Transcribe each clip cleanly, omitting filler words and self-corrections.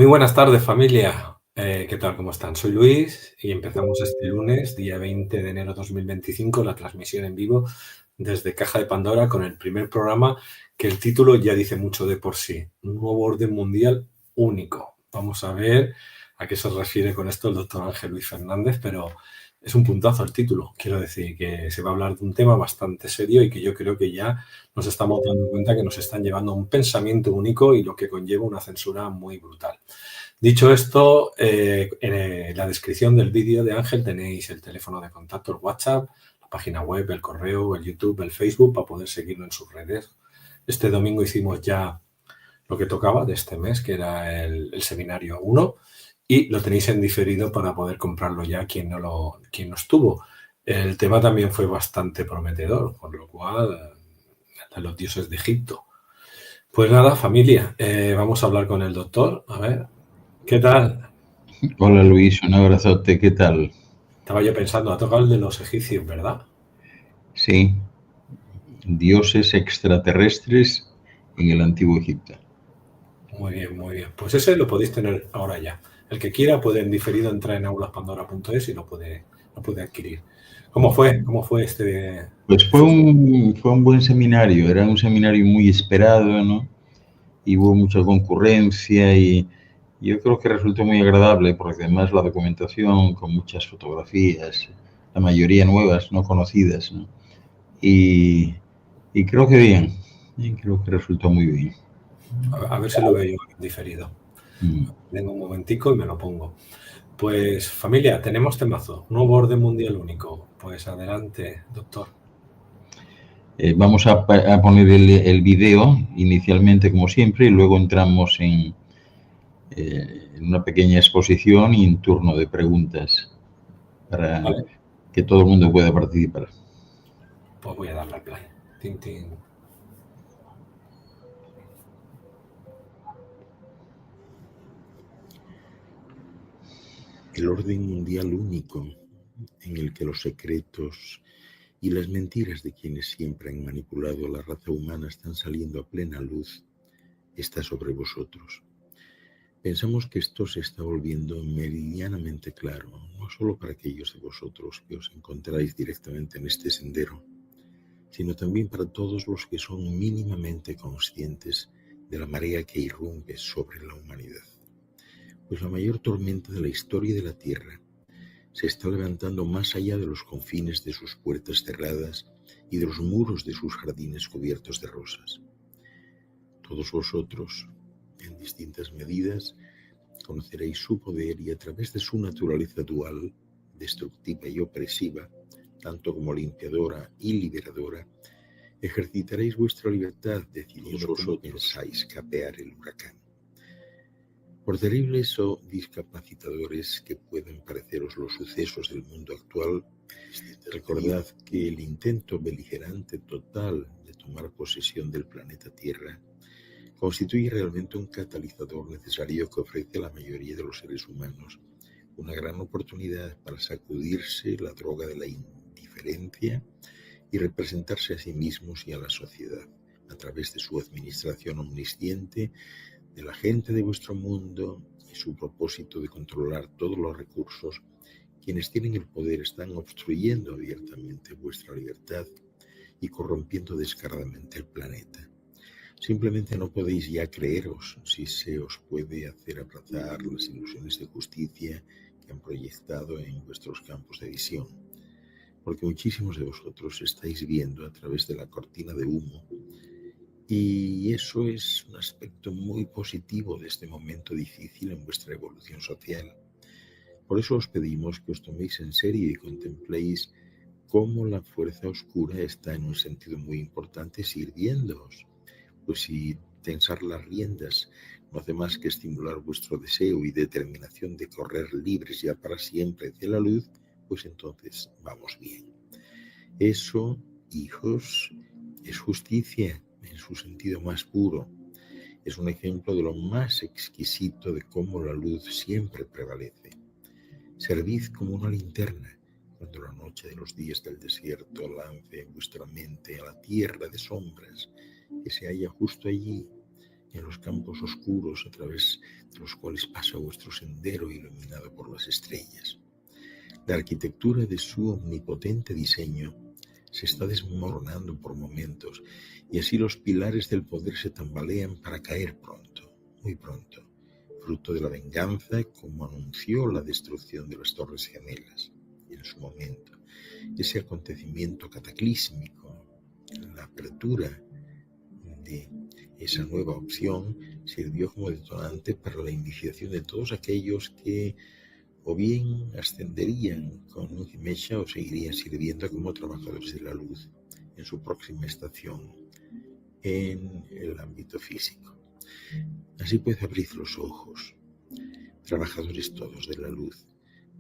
Muy buenas tardes, familia. ¿Qué tal? ¿Cómo están? Soy Luis y empezamos este lunes, día 20 de enero de 2025, la transmisión en vivo desde Caja de Pandora con el primer programa que el título ya dice mucho de por sí. Un nuevo orden mundial único. Vamos a ver a qué se refiere con esto el doctor Ángel Luis Fernández, pero es un puntazo el título. Quiero decir que se va a hablar de un tema bastante serio y que yo creo que ya nos estamos dando cuenta que nos están llevando a un pensamiento único y lo que conlleva una censura muy brutal. Dicho esto, en la descripción del vídeo de Ángel tenéis el teléfono de contacto, el WhatsApp, la página web, el correo, el YouTube, el Facebook, para poder seguirlo en sus redes. Este domingo hicimos ya lo que tocaba de este mes, que era el seminario 1, y lo tenéis en diferido para poder comprarlo ya quien no estuvo. El tema también fue bastante prometedor, por lo cual, de los dioses de Egipto. Pues nada, familia, vamos a hablar con el doctor. A ver, ¿qué tal? Hola Luis, un abrazote, ¿qué tal? Estaba yo pensando, ha tocado el de los egipcios, ¿verdad? Sí, dioses extraterrestres en el antiguo Egipto. Muy bien, muy bien. Pues ese lo podéis tener ahora ya. El que quiera puede en diferido entrar en aulaspandora.es y lo puede adquirir. ¿Cómo fue? ¿Cómo fue este? Pues fue un buen seminario, era un seminario muy esperado, ¿no? Y hubo mucha concurrencia y yo creo que resultó muy agradable porque además la documentación con muchas fotografías, la mayoría nuevas, no conocidas, ¿no? Y, y creo que bien, creo que resultó muy bien. A ver si lo veo yo en diferido. Mm. Tengo un momentico y me lo pongo. Pues familia, tenemos temazo, nuevo orden mundial único. Pues adelante, doctor. Vamos a poner el video inicialmente como siempre y luego entramos en una pequeña exposición y en turno de preguntas para Vale, que todo el mundo pueda participar. pues voy a darle al play. Tin, tin. El orden mundial único en el que los secretos y las mentiras de quienes siempre han manipulado a la raza humana están saliendo a plena luz está sobre vosotros. Pensamos que esto se está volviendo meridianamente claro, no solo para aquellos de vosotros que os encontráis directamente en este sendero, sino también para todos los que son mínimamente conscientes de la marea que irrumpe sobre la humanidad. Pues la mayor tormenta de la historia de la Tierra se está levantando más allá de los confines de sus puertas cerradas y de los muros de sus jardines cubiertos de rosas. Todos vosotros, en distintas medidas, conoceréis su poder y a través de su naturaleza dual, destructiva y opresiva, tanto como limpiadora y liberadora, ejercitaréis vuestra libertad decidiendo cómo pensáis capear el huracán. Por terribles o discapacitadores que puedan pareceros los sucesos del mundo actual, recordad que el intento beligerante total de tomar posesión del planeta Tierra constituye realmente un catalizador necesario que ofrece a la mayoría de los seres humanos una gran oportunidad para sacudirse la droga de la indiferencia y representarse a sí mismos y a la sociedad a través de su administración omnisciente de la gente de vuestro mundo y su propósito de controlar todos los recursos. Quienes tienen el poder están obstruyendo abiertamente vuestra libertad y corrompiendo descaradamente el planeta. Simplemente no podéis ya creeros si se os puede hacer abrazar las ilusiones de justicia que han proyectado en vuestros campos de visión, porque muchísimos de vosotros estáis viendo a través de la cortina de humo. Y eso es un aspecto muy positivo de este momento difícil en vuestra evolución social. Por eso os pedimos que os toméis en serio y contempléis cómo la fuerza oscura está en un sentido muy importante sirviéndoos. Pues si tensar las riendas no hace más que estimular vuestro deseo y determinación de correr libres ya para siempre hacia la luz, pues entonces vamos bien. Eso, hijos, es justicia en su sentido más puro. Es un ejemplo de lo más exquisito de cómo la luz siempre prevalece. Servid como una linterna cuando la noche de los días del desierto lance vuestra mente a la tierra de sombras que se halla justo allí, en los campos oscuros a través de los cuales pasa vuestro sendero iluminado por las estrellas. La arquitectura de su omnipotente diseño se está desmoronando por momentos y así los pilares del poder se tambalean para caer pronto, muy pronto, fruto de la venganza como anunció la destrucción de las Torres Gemelas en su momento. Ese acontecimiento cataclísmico, la apertura de esa nueva opción, sirvió como detonante para la iniciación de todos aquellos que o bien ascenderían con luz y mecha o seguirían sirviendo como trabajadores de la luz en su próxima estación en el ámbito físico. Así pues, abrid los ojos, trabajadores todos de la luz,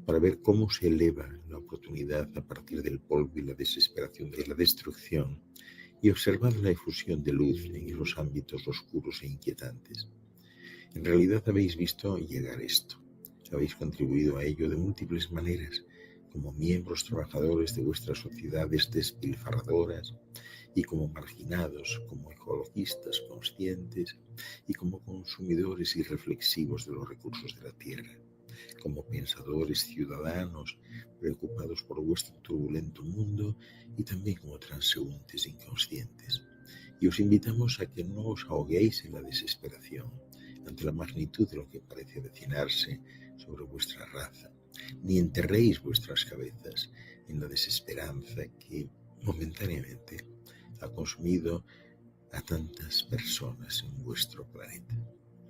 para ver cómo se eleva la oportunidad a partir del polvo y la desesperación de la destrucción, y observad la efusión de luz en los ámbitos oscuros e inquietantes. En realidad habéis visto llegar esto. Habéis contribuido a ello de múltiples maneras, como miembros trabajadores de vuestras sociedades despilfarradoras y como marginados, como ecologistas conscientes y como consumidores irreflexivos de los recursos de la tierra, como pensadores ciudadanos preocupados por vuestro turbulento mundo y también como transeúntes inconscientes. Y os invitamos a que no os ahoguéis en la desesperación ante la magnitud de lo que parece avecinarse sobre vuestra raza, ni enterréis vuestras cabezas en la desesperanza que momentáneamente ha consumido a tantas personas en vuestro planeta.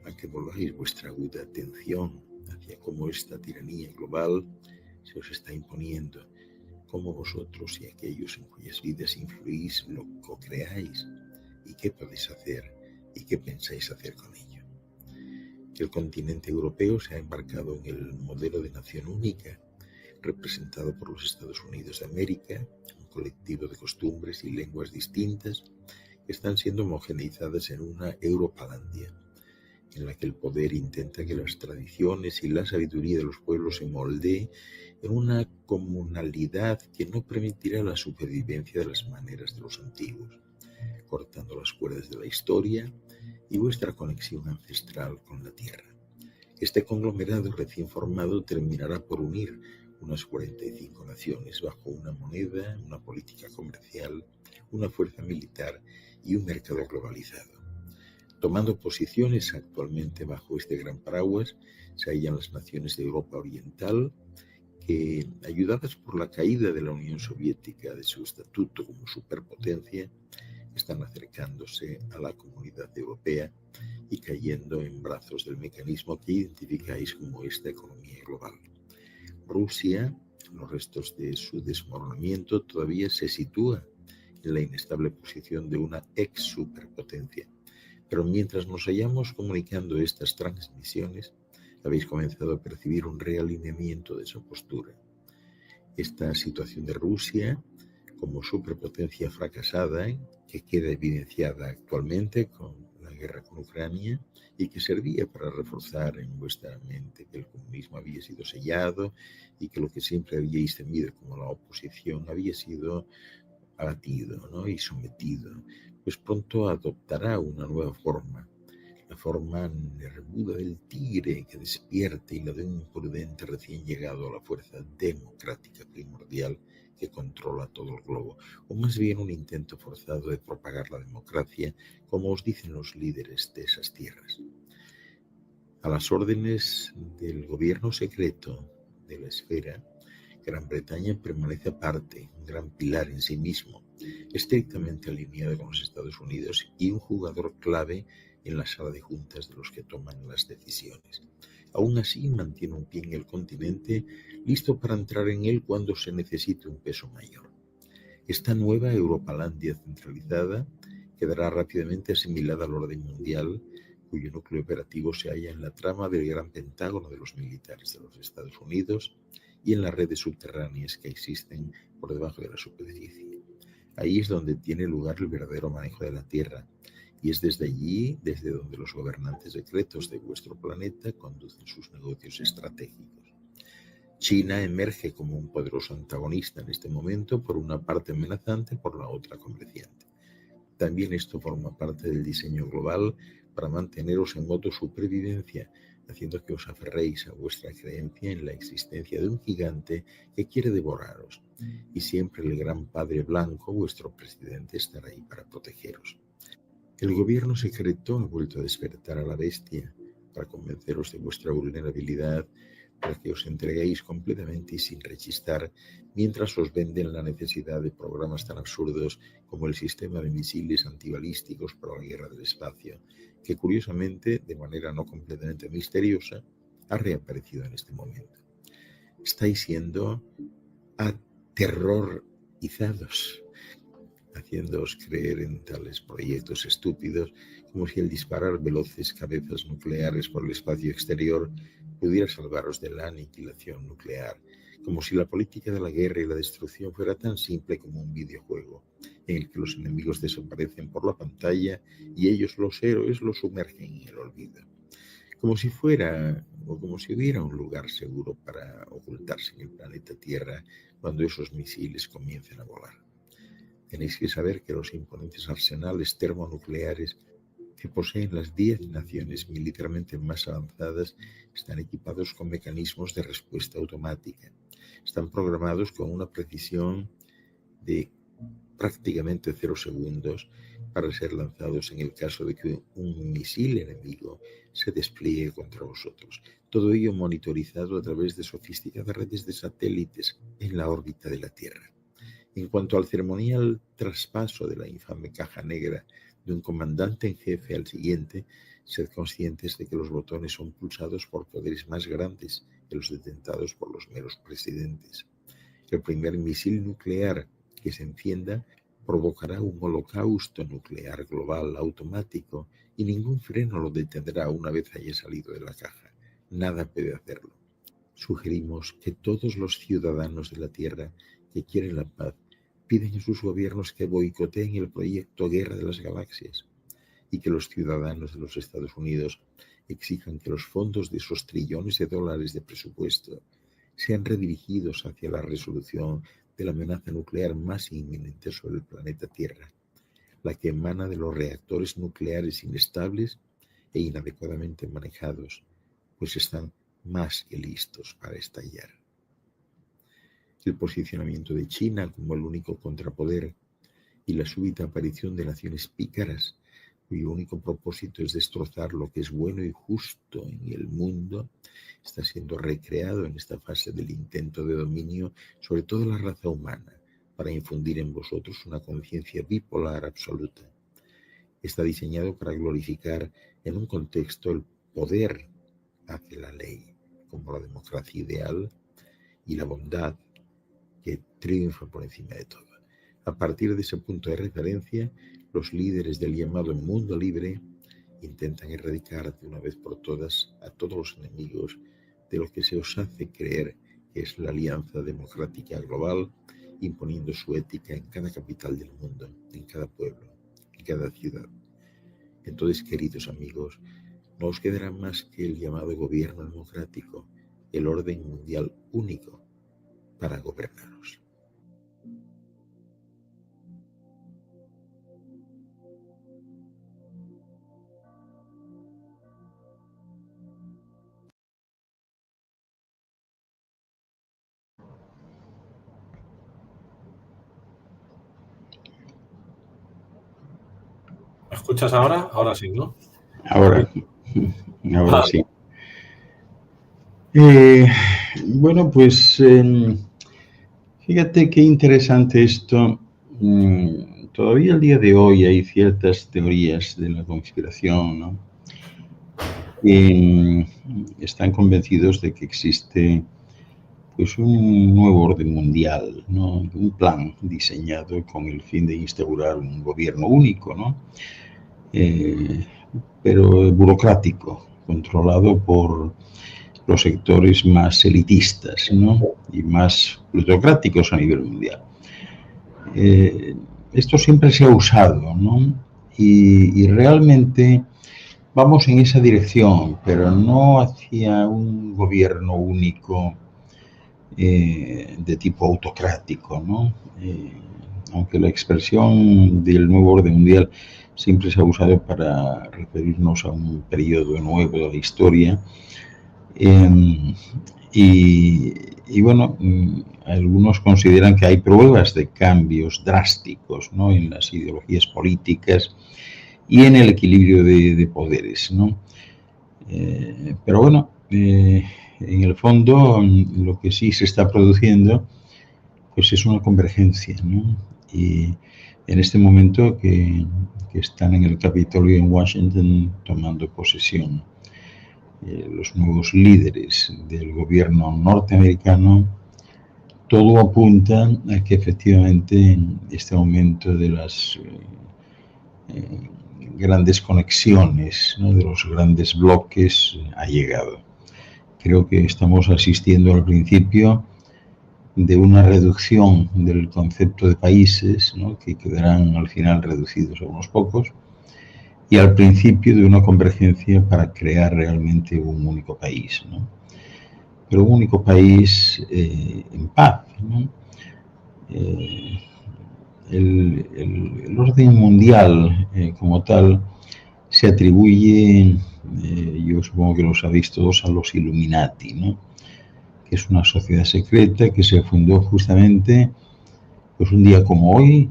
A que volváis vuestra aguda atención hacia cómo esta tiranía global se os está imponiendo, cómo vosotros y aquellos en cuyas vidas influís lo co-creáis y qué podéis hacer y qué pensáis hacer con ello. Que el continente europeo se ha embarcado en el modelo de nación única, representado por los Estados Unidos de América, un colectivo de costumbres y lenguas distintas que están siendo homogeneizadas en una Europalandia, en la que el poder intenta que las tradiciones y la sabiduría de los pueblos se moldee en una comunalidad que no permitirá la supervivencia de las maneras de los antiguos, cortando las cuerdas de la historia y vuestra conexión ancestral con la tierra. Este conglomerado recién formado terminará por unir unas 45 naciones bajo una moneda, una política comercial, una fuerza militar y un mercado globalizado. Tomando posiciones actualmente bajo este gran paraguas se hallan las naciones de Europa Oriental que, ayudadas por la caída de la Unión Soviética de su estatuto como superpotencia, están acercándose a la comunidad europea y cayendo en brazos del mecanismo que identificáis como esta economía global. Rusia, los restos de su desmoronamiento, todavía se sitúa en la inestable posición de una ex superpotencia. Pero mientras nos hallamos comunicando estas transmisiones, habéis comenzado a percibir un realineamiento de su postura. Esta situación de Rusia como superpotencia fracasada, que queda evidenciada actualmente con la guerra con Ucrania y que servía para reforzar en vuestra mente que el comunismo había sido sellado y que lo que siempre habíais temido como la oposición había sido abatido, ¿no? Y sometido, pues pronto adoptará una nueva forma, la forma nervuda del tigre que despierte y la de un prudente recién llegado a la fuerza democrática primordial que controla todo el globo, o más bien un intento forzado de propagar la democracia, como os dicen los líderes de esas tierras. A las órdenes del gobierno secreto de la esfera, Gran Bretaña permanece aparte, un gran pilar en sí mismo, estrictamente alineado con los Estados Unidos y un jugador clave en la sala de juntas de los que toman las decisiones. Aún así, mantiene un pie en el continente, listo para entrar en él cuando se necesite un peso mayor. Esta nueva Europalandia centralizada quedará rápidamente asimilada al orden mundial, cuyo núcleo operativo se halla en la trama del gran pentágono de los militares de los Estados Unidos y en las redes subterráneas que existen por debajo de la superficie. Ahí es donde tiene lugar el verdadero manejo de la Tierra, y es desde allí, desde donde los gobernantes secretos de vuestro planeta conducen sus negocios estratégicos. China emerge como un poderoso antagonista en este momento, por una parte amenazante, por la otra comerciante. También esto forma parte del diseño global para manteneros en modo supervivencia, haciendo que os aferréis a vuestra creencia en la existencia de un gigante que quiere devoraros. Y siempre el gran padre blanco, vuestro presidente, estará ahí para protegeros. El gobierno secreto ha vuelto a despertar a la bestia para convenceros de vuestra vulnerabilidad, para que os entreguéis completamente y sin rechistar, mientras os venden la necesidad de programas tan absurdos como el sistema de misiles antibalísticos para la guerra del espacio, que curiosamente, de manera no completamente misteriosa, ha reaparecido en este momento. Estáis siendo aterrorizados, haciéndoos creer en tales proyectos estúpidos como si el disparar veloces cabezas nucleares por el espacio exterior pudiera salvaros de la aniquilación nuclear, como si la política de la guerra y la destrucción fuera tan simple como un videojuego, en el que los enemigos desaparecen por la pantalla y ellos, los héroes, los sumergen en el olvido. Como si hubiera un lugar seguro para ocultarse en el planeta Tierra cuando esos misiles comiencen a volar. Tenéis que saber que los imponentes arsenales termonucleares que poseen las 10 naciones militarmente más avanzadas están equipados con mecanismos de respuesta automática. Están programados con una precisión de prácticamente 0 segundos para ser lanzados en el caso de que un misil enemigo se despliegue contra vosotros. Todo ello monitorizado a través de sofisticadas redes de satélites en la órbita de la Tierra. En cuanto al ceremonial traspaso de la infame caja negra de un comandante en jefe al siguiente, sed conscientes de que los botones son pulsados por poderes más grandes que los detentados por los meros presidentes. El primer misil nuclear que se encienda provocará un holocausto nuclear global automático y ningún freno lo detendrá una vez haya salido de la caja. Nada puede hacerlo. Sugerimos que todos los ciudadanos de la Tierra que quieren la paz piden a sus gobiernos que boicoteen el proyecto Guerra de las Galaxias y que los ciudadanos de los Estados Unidos exijan que los fondos de esos trillones de dólares de presupuesto sean redirigidos hacia la resolución de la amenaza nuclear más inminente sobre el planeta Tierra, la que emana de los reactores nucleares inestables e inadecuadamente manejados, pues están más que listos para estallar. El posicionamiento de China como el único contrapoder y la súbita aparición de naciones pícaras, cuyo único propósito es destrozar lo que es bueno y justo en el mundo, está siendo recreado en esta fase del intento de dominio sobre toda la raza humana para infundir en vosotros una conciencia bipolar absoluta. Está diseñado para glorificar en un contexto el poder hacia la ley, como la democracia ideal y la bondad que triunfa por encima de todo. A partir de ese punto de referencia, los líderes del llamado mundo libre intentan erradicar de una vez por todas a todos los enemigos de lo que se os hace creer que es la Alianza Democrática Global, imponiendo su ética en cada capital del mundo, en cada pueblo, en cada ciudad. Entonces, queridos amigos, no os quedará más que el llamado gobierno democrático, el orden mundial único para gobernaros. ¿Me escuchas ahora? Ahora sí, ¿no? Ahora sí. Bueno, pues fíjate qué interesante esto. Todavía el día de hoy hay ciertas teorías de la conspiración, ¿no? Están convencidos de que existe pues un nuevo orden mundial, ¿no? Un plan diseñado con el fin de instaurar un gobierno único, ¿no? Pero burocrático, controlado por los sectores más elitistas, ¿no? Y más plutocráticos a nivel mundial. Esto siempre se ha usado, ¿no? Y realmente vamos en esa dirección, pero no hacia un gobierno único de tipo autocrático, ¿no? aunque la expresión del nuevo orden mundial siempre se ha usado para referirnos a un periodo nuevo de la historia. Y bueno, algunos consideran que hay pruebas de cambios drásticos, ¿no?, en las ideologías políticas y en el equilibrio de poderes, ¿no? Pero bueno, en el fondo lo que sí se está produciendo pues es una convergencia, ¿no? Y en este momento que están en el Capitolio en Washington tomando posesión los nuevos líderes del gobierno norteamericano, todo apunta a que efectivamente este aumento de las grandes conexiones, ¿no?, de los grandes bloques ha llegado. Creo que estamos asistiendo al principio de una reducción del concepto de países, ¿no?, que quedarán al final reducidos a unos pocos, y al principio de una convergencia para crear realmente un único país, ¿no? Pero un único país en paz, ¿no? El orden mundial como tal se atribuye, yo supongo que lo sabéis todos, a los Illuminati, ¿no?, que es una sociedad secreta que se fundó justamente pues un día como hoy,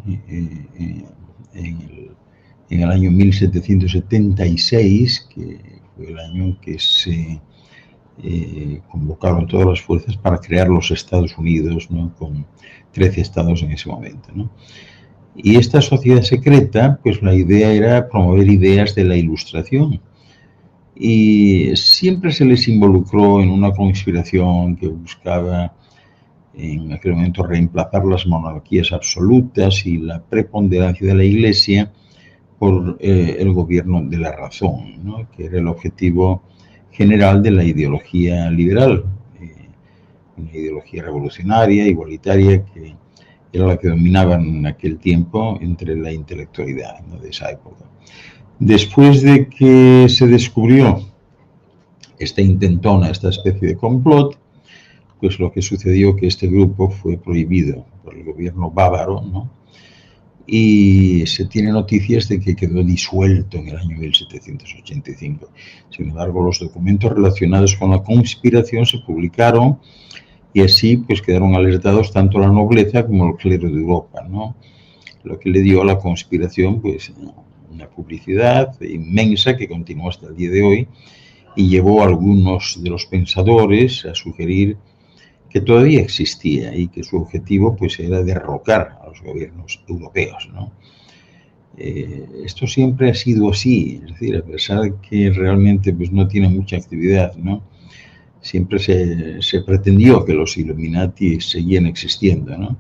en el año 1776, que fue el año en que se convocaron todas las fuerzas para crear los Estados Unidos, ¿no?, con 13 estados en ese momento, ¿no? Y esta sociedad secreta, pues la idea era promover ideas de la Ilustración. Y siempre se les involucró en una conspiración que buscaba en aquel momento reemplazar las monarquías absolutas y la preponderancia de la Iglesia por el gobierno de la razón, ¿no?, que era el objetivo general de la ideología liberal, una ideología revolucionaria, igualitaria, que era la que dominaba en aquel tiempo entre la intelectualidad, ¿no?, de esa época. Después de que se descubrió esta intentona, esta especie de complot, pues lo que sucedió que este grupo fue prohibido por el gobierno bávaro, ¿no?, y se tiene noticias de que quedó disuelto en el año 1785. Sin embargo, los documentos relacionados con la conspiración se publicaron y así pues quedaron alertados tanto la nobleza como el clero de Europa, ¿no?, lo que le dio a la conspiración pues una publicidad inmensa que continuó hasta el día de hoy y llevó a algunos de los pensadores a sugerir que todavía existía y que su objetivo pues era derrocar a los gobiernos europeos, ¿no? Esto siempre ha sido así, es decir, a pesar de que realmente pues no tiene mucha actividad, ¿no?, siempre se pretendió que los Illuminati seguían existiendo, ¿no?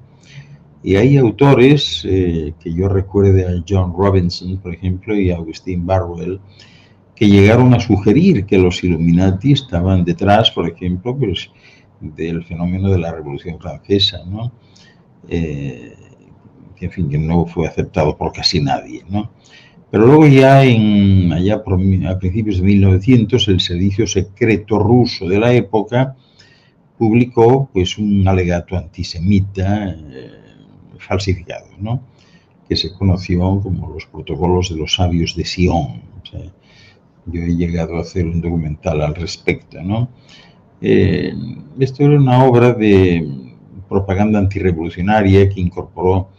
Y hay autores que yo recuerde a John Robinson, por ejemplo, y a Augustin Barruel, que llegaron a sugerir que los Illuminati estaban detrás, por ejemplo, pues del fenómeno de la Revolución Francesa, ¿no? En fin, que no fue aceptado por casi nadie, ¿no? Pero luego ya a principios de 1900, el servicio secreto ruso de la época publicó pues un alegato antisemita falsificado, ¿no?, que se conoció como los protocolos de los sabios de Sion. O sea, yo he llegado a hacer un documental al respecto, ¿no? Esto era una obra de propaganda antirrevolucionaria que incorporó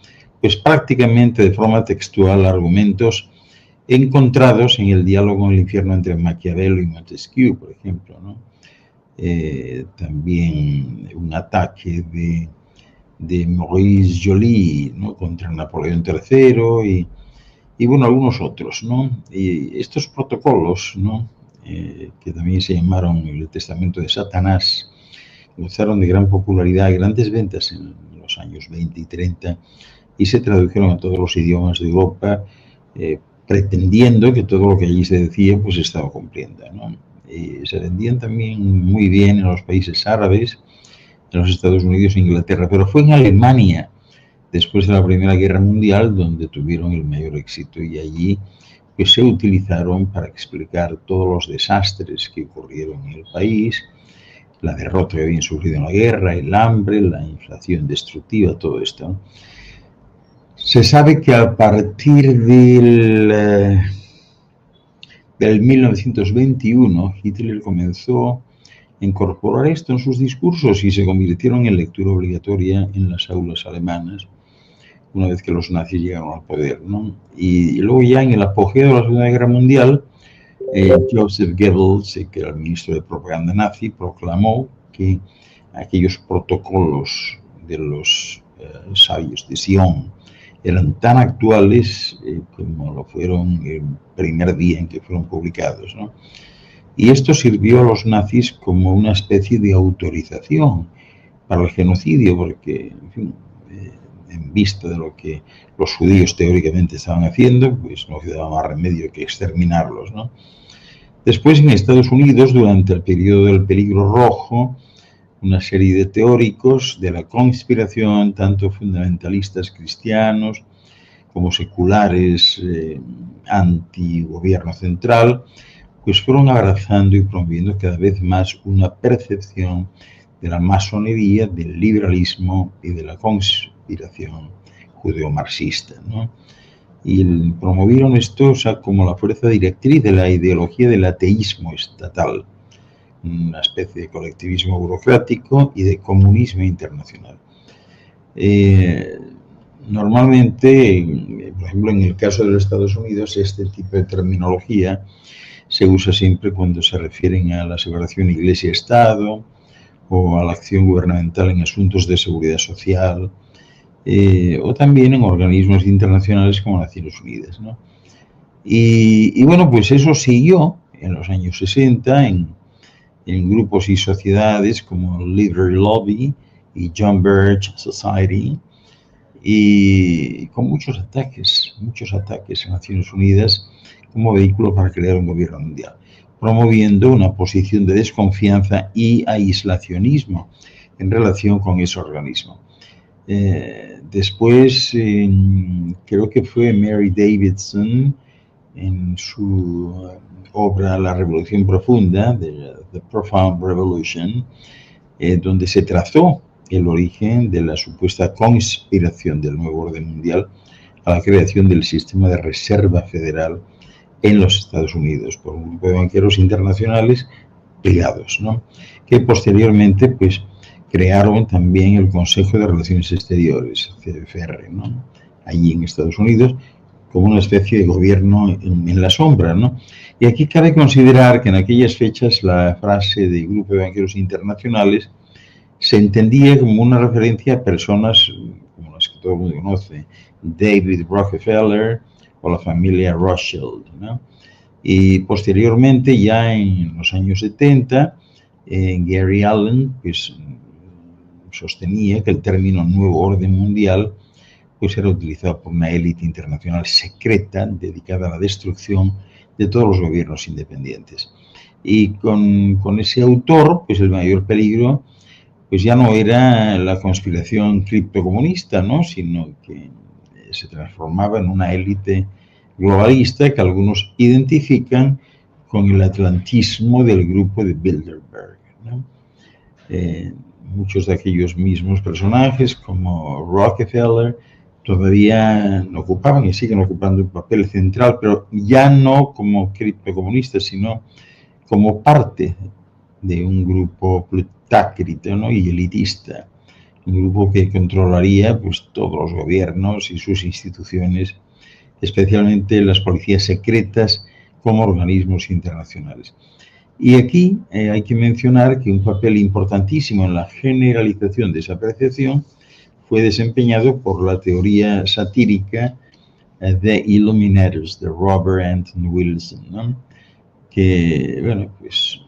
pues prácticamente de forma textual argumentos encontrados en el diálogo en el infierno entre Maquiavelo y Montesquieu, por ejemplo, ¿no? También un ataque de Maurice Joly, ¿no?, contra Napoleón III y bueno, algunos otros, ¿no? Y estos protocolos, ¿no?, que también se llamaron el Testamento de Satanás, gozaron de gran popularidad y grandes ventas en los años 20 y 30 y se tradujeron a todos los idiomas de Europa, pretendiendo que todo lo que allí se decía pues se estaba cumpliendo, ¿no? Y se vendían también muy bien en los países árabes, en los Estados Unidos e Inglaterra, pero fue en Alemania, después de la Primera Guerra Mundial, donde tuvieron el mayor éxito y allí pues se utilizaron para explicar todos los desastres que ocurrieron en el país, la derrota que habían sufrido en la guerra, el hambre, la inflación destructiva, todo esto, ¿no? Se sabe que a partir del 1921 Hitler comenzó a incorporar esto en sus discursos y se convirtieron en lectura obligatoria en las aulas alemanas una vez que los nazis llegaron al poder, ¿no? Y luego ya en el apogeo de la Segunda Guerra Mundial, Joseph Goebbels, que era el ministro de propaganda nazi, proclamó que aquellos protocolos de los sabios de Sion eran tan actuales como lo fueron el primer día en que fueron publicados, ¿no? Y esto sirvió a los nazis como una especie de autorización para el genocidio, porque, en fin, en vista de lo que los judíos teóricamente estaban haciendo, pues no quedaba más remedio que exterminarlos, ¿no? Después, en Estados Unidos, durante el periodo del peligro rojo, una serie de teóricos de la conspiración, tanto fundamentalistas cristianos como seculares anti-gobierno central, pues fueron abrazando y promoviendo cada vez más una percepción de la masonería, del liberalismo y de la conspiración judeo-marxista, ¿no? Y promovieron esto, o sea, como la fuerza directriz de la ideología del ateísmo estatal, una especie de colectivismo burocrático y de comunismo internacional. Normalmente, por ejemplo, en el caso de los Estados Unidos, este tipo de terminología se usa siempre cuando se refieren a la separación Iglesia-Estado o a la acción gubernamental en asuntos de seguridad social, o también en organismos internacionales como Naciones Unidas, ¿no? Y bueno, pues eso siguió en los años 60 en grupos y sociedades como Liberty Lobby y John Birch Society, y con muchos ataques a Naciones Unidas como vehículo para crear un gobierno mundial, promoviendo una posición de desconfianza y aislacionismo en relación con ese organismo. Después, creo que fue Mary Davidson, en su obra La Revolución Profunda, The Profound Revolution, donde se trazó el origen de la supuesta conspiración del nuevo orden mundial a la creación del sistema de reserva federal en los Estados Unidos por un grupo de banqueros internacionales privados, ¿no? Que posteriormente pues crearon también el Consejo de Relaciones Exteriores, CFR, ¿no? Allí en Estados Unidos, como una especie de gobierno en la sombra, ¿no? Y aquí cabe considerar que en aquellas fechas la frase de grupo de banqueros internacionales se entendía como una referencia a personas como las que todo el mundo conoce, David Rockefeller o la familia Rothschild, ¿no? Y posteriormente, ya en los años 70, Gary Allen pues, sostenía que el término nuevo orden mundial pues, era utilizado por una élite internacional secreta dedicada a la destrucción de todos los gobiernos independientes. Y con ese autor, pues el mayor peligro pues ya no era la conspiración criptocomunista, ¿no? Sino que se transformaba en una élite globalista que algunos identifican con el atlantismo del grupo de Bilderberg, ¿no? Muchos de aquellos mismos personajes, como Rockefeller, todavía ocupaban y siguen ocupando un papel central, pero ya no como criptocomunistas, sino como parte de un grupo plutácrito, ¿no? Y elitista, un grupo que controlaría pues, todos los gobiernos y sus instituciones, especialmente las policías secretas como organismos internacionales. Y aquí hay que mencionar que un papel importantísimo en la generalización de esa percepción fue desempeñado por la teoría satírica The Illuminators, de Robert Anton Wilson, ¿no? Que, bueno, pues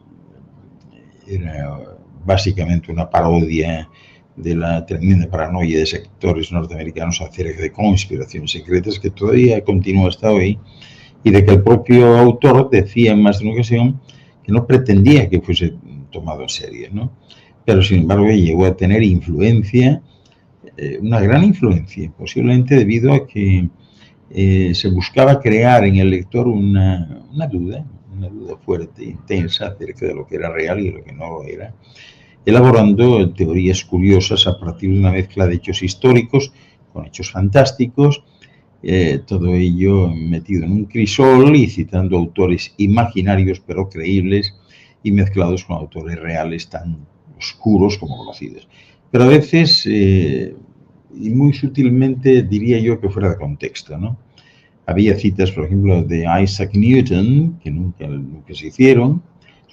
era básicamente una parodia de la tremenda paranoia de sectores norteamericanos acerca de conspiraciones secretas que todavía continúa hasta hoy, y de que el propio autor decía en más de una ocasión que no pretendía que fuese tomado en serio, ¿no? Pero sin embargo llegó a tener influencia, una gran influencia, posiblemente debido a que se buscaba crear en el lector una duda fuerte, intensa acerca de lo que era real y de lo que no lo era, elaborando teorías curiosas a partir de una mezcla de hechos históricos con hechos fantásticos, todo ello metido en un crisol y citando autores imaginarios pero creíbles y mezclados con autores reales tan oscuros como conocidos. Pero a veces, y muy sutilmente, diría yo que fuera de contexto, ¿no? Había citas, por ejemplo, de Isaac Newton, que nunca se hicieron,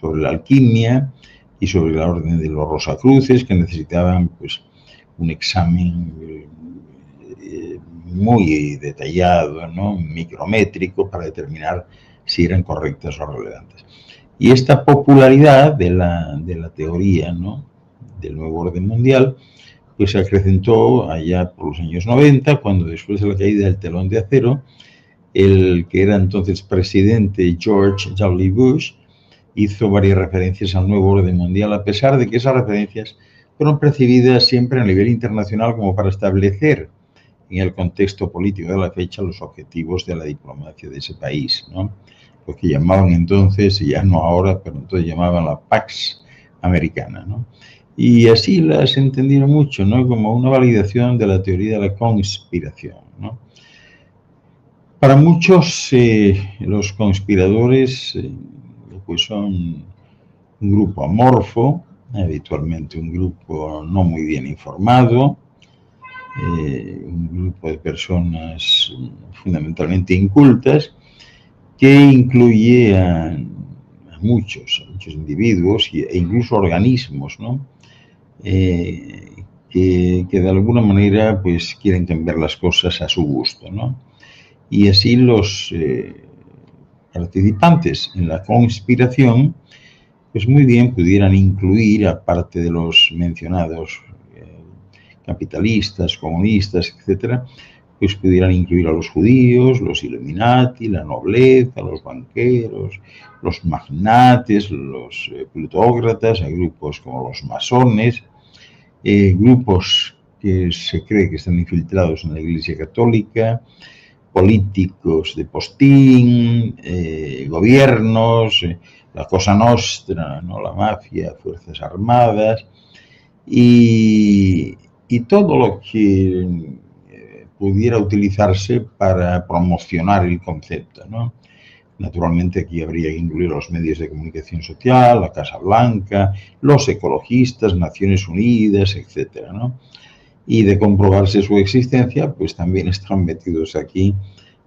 sobre la alquimia y sobre la orden de los Rosacruces, que necesitaban pues, un examen muy detallado, ¿no? Micrométrico, para determinar si eran correctas o relevantes. Y esta popularidad de la teoría, ¿no? Del nuevo orden mundial, pues se acrecentó allá por los años 90, cuando después de la caída del telón de acero, el que era entonces presidente George W. Bush hizo varias referencias al nuevo orden mundial, a pesar de que esas referencias fueron percibidas siempre a nivel internacional como para establecer en el contexto político de la fecha los objetivos de la diplomacia de ese país, ¿no? Lo que llamaban entonces, ya no ahora, pero entonces llamaban la Pax Americana, ¿no? Y así las entendieron mucho, ¿no? Como una validación de la teoría de la conspiración, ¿no? Para muchos, los conspiradores pues son un grupo amorfo, habitualmente un grupo no muy bien informado, un grupo de personas fundamentalmente incultas, que incluye a muchos individuos e incluso organismos, ¿no? Que de alguna manera pues quieren cambiar las cosas a su gusto, ¿no? Y así los participantes en la conspiración pues muy bien pudieran incluir, aparte de los mencionados capitalistas, comunistas, etcétera, pues pudieran incluir a los judíos, los Illuminati, la nobleza, los banqueros, los magnates, los plutócratas, a grupos como los masones, grupos que se cree que están infiltrados en la Iglesia Católica, políticos de postín, gobiernos, la Cosa Nostra, ¿no? La mafia, fuerzas armadas y todo lo que pudiera utilizarse para promocionar el concepto, ¿no? Naturalmente aquí habría que incluir los medios de comunicación social, la Casa Blanca, los ecologistas, Naciones Unidas, etcétera, ¿no? Y de comprobarse su existencia, pues también están metidos aquí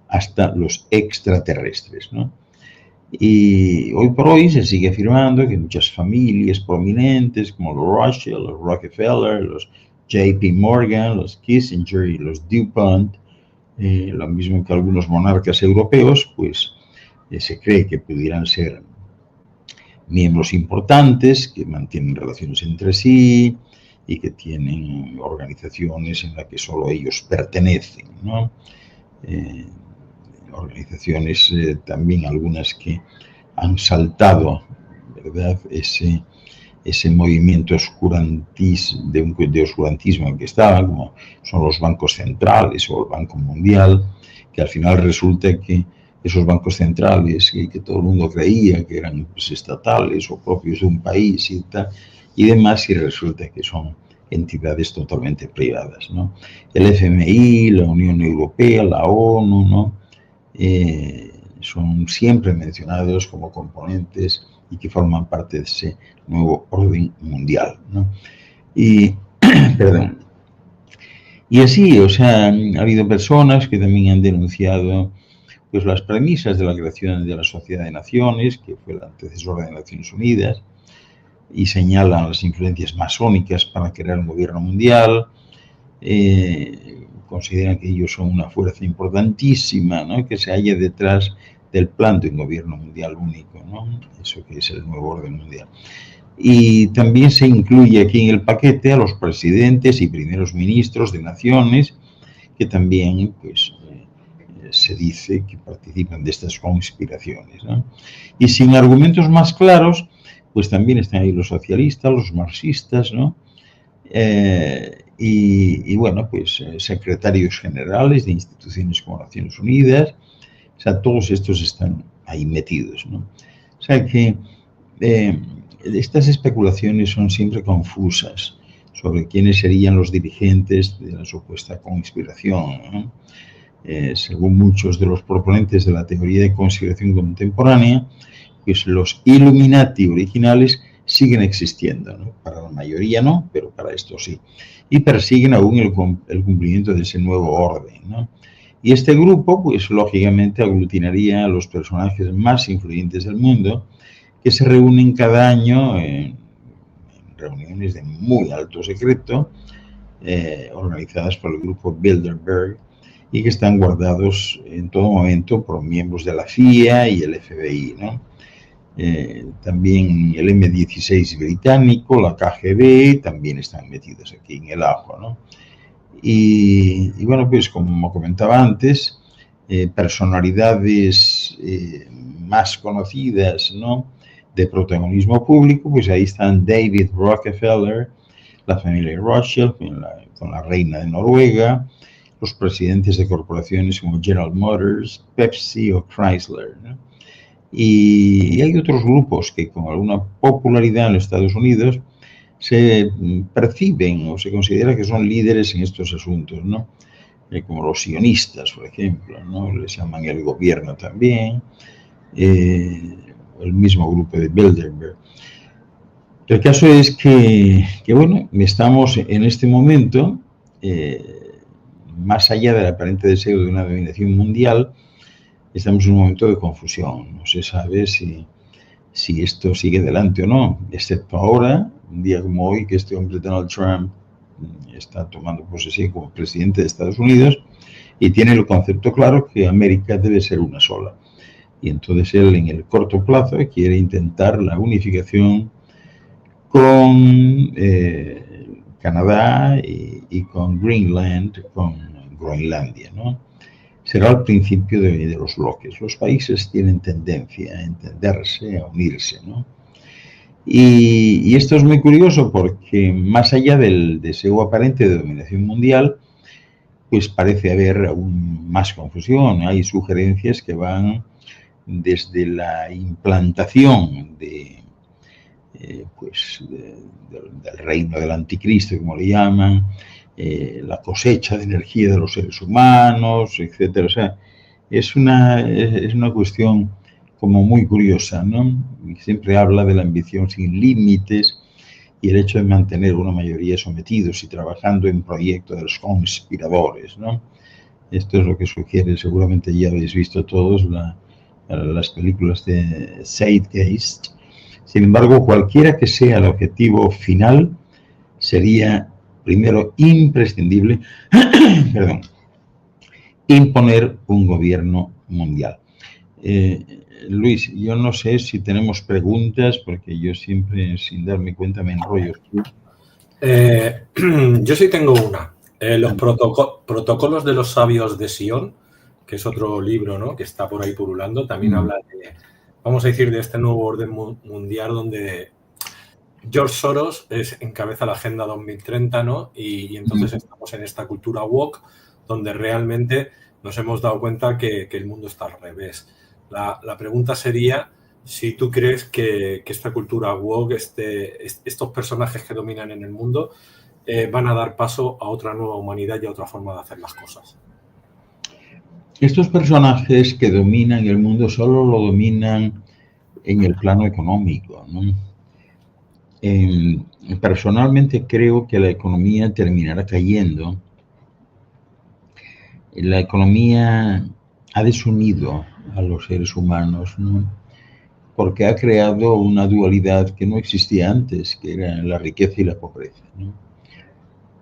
hasta los extraterrestres, ¿no? Y hoy por hoy se sigue afirmando que muchas familias prominentes como los Rothschild, los Rockefeller, los JP Morgan, los Kissinger y los DuPont, lo mismo que algunos monarcas europeos, pues se cree que pudieran ser miembros importantes, que mantienen relaciones entre sí y que tienen organizaciones en las que solo ellos pertenecen, ¿no? Organizaciones también algunas que han saltado, ¿verdad?, ese movimiento de oscurantismo en el que estaban, como son los bancos centrales o el Banco Mundial, que al final resulta que esos bancos centrales que todo el mundo creía que eran pues, estatales o propios de un país y tal, y demás, y resulta que son entidades totalmente privadas, ¿no? El FMI, la Unión Europea, la ONU, ¿no? Son siempre mencionados como componentes y que forman parte de ese nuevo orden mundial, ¿no? Y, perdón. Y así, o sea, ha habido personas que también han denunciado pues, las premisas de la creación de la Sociedad de Naciones, que fue el antecesor de Naciones Unidas, y señalan las influencias masónicas para crear un gobierno mundial. Consideran que ellos son una fuerza importantísima, ¿no?, que se halla detrás del plan de un gobierno mundial único, ¿no? Eso que es el nuevo orden mundial. Y también se incluye aquí en el paquete a los presidentes y primeros ministros de naciones que también pues, se dice que participan de estas conspiraciones, ¿no? Y sin argumentos más claros, pues también están ahí los socialistas, los marxistas, ¿no? Y bueno, pues secretarios generales de instituciones como Naciones Unidas, o sea, todos estos están ahí metidos, ¿no? O sea que estas especulaciones son siempre confusas, sobre quiénes serían los dirigentes de la supuesta conspiración, ¿no? Según muchos de los proponentes de la teoría de conspiración contemporánea, pues los Illuminati originales siguen existiendo, ¿no? Para la mayoría no, pero para esto sí. Y persiguen aún el cumplimiento de ese nuevo orden, ¿no? Y este grupo, pues lógicamente aglutinaría a los personajes más influyentes del mundo, que se reúnen cada año en reuniones de muy alto secreto, organizadas por el grupo Bilderberg, y que están guardados en todo momento por miembros de la CIA y el FBI, ¿no? También el M16 británico, la KGB, también están metidos aquí en el ajo, ¿no? Y bueno, pues como comentaba antes, personalidades más conocidas, ¿no?, de protagonismo público, pues ahí están David Rockefeller, la familia Rothschild, con la reina de Noruega, los presidentes de corporaciones como General Motors, Pepsi o Chrysler, ¿no? Y hay otros grupos que con alguna popularidad en los Estados Unidos se perciben o se considera que son líderes en estos asuntos, ¿no? Como los sionistas, por ejemplo, ¿no? Les llaman el gobierno también, el mismo grupo de Bilderberg. El caso es que bueno, estamos en este momento, más allá del aparente deseo de una dominación mundial, estamos en un momento de confusión. No se sabe si esto sigue adelante o no, excepto ahora, un día como hoy, que este hombre Donald Trump está tomando posesión como presidente de Estados Unidos y tiene el concepto claro que América debe ser una sola. Y entonces él, en el corto plazo, quiere intentar la unificación con Canadá y con Greenland, con Groenlandia, ¿no? Será el principio de los bloques. Los países tienen tendencia a entenderse, a unirse, ¿no? Y esto es muy curioso porque más allá del deseo aparente de dominación mundial, pues parece haber aún más confusión. Hay sugerencias que van desde la implantación del reino del anticristo, como le llaman, la cosecha de energía de los seres humanos, etcétera. O sea, es una cuestión como muy curiosa, ¿no? Siempre habla de la ambición sin límites y el hecho de mantener una mayoría sometidos y trabajando en proyectos de los conspiradores, ¿no? Esto es lo que sugiere, seguramente ya habéis visto todos las películas de Zeitgeist. Sin embargo, cualquiera que sea el objetivo final, sería primero imprescindible imponer un gobierno mundial. Luis, yo no sé si tenemos preguntas, porque yo siempre, sin darme cuenta, me enrollo. Yo sí tengo una. Los protocolos de los sabios de Sion, que es otro libro, ¿no?, que está por ahí pululando, también habla de, vamos a decir, de este nuevo orden mundial donde George Soros encabeza la Agenda 2030, ¿no? Y entonces estamos en esta cultura woke, donde realmente nos hemos dado cuenta que el mundo está al revés. La pregunta sería si tú crees que esta cultura woke, estos personajes que dominan en el mundo, van a dar paso a otra nueva humanidad y a otra forma de hacer las cosas. Estos personajes que dominan el mundo solo lo dominan en el plano económico, ¿no? Personalmente creo que la economía terminará cayendo. La economía ha desunido a los seres humanos, ¿no?, porque ha creado una dualidad que no existía antes, que era la riqueza y la pobreza, ¿no?